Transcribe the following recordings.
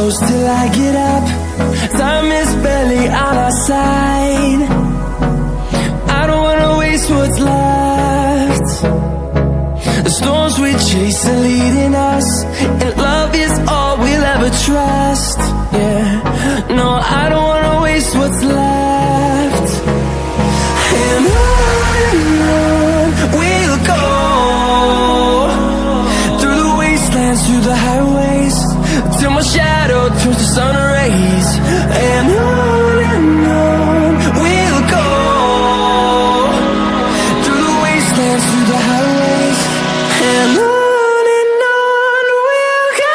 close till I get up. Time is barely on our side. I don't wanna waste what's left. The storms we chase are leading us, and love is all we'll ever trust. Yeah, no, I don't wanna waste what's left. And on we'll go, through the wastelands, through the highways, till my shadow turns to sun rays. And on we'll go, through the wastelands, through the highways, and on we'll go.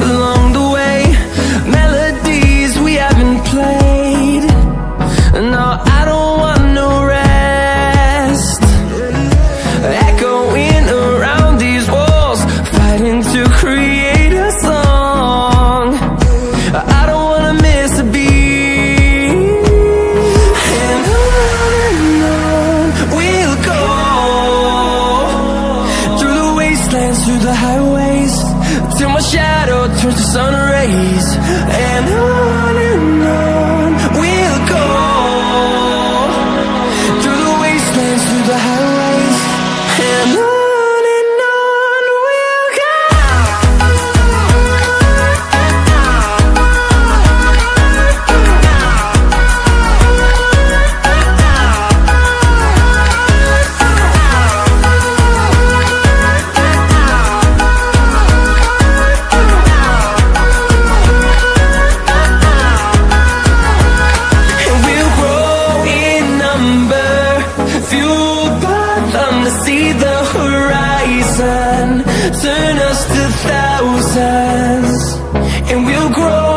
Along the way, melodies we haven't played. No, I don't want no rest. Echoing around these walls, fighting to create a song. I don't wanna miss a beat. And on we'll go, through the wastelands, through the highways, till my shadow turns to sun rays. And on we'll go, through the wastelands, through the highways, and on we'll go. See the horizon, turn us to thousands, and we'll grow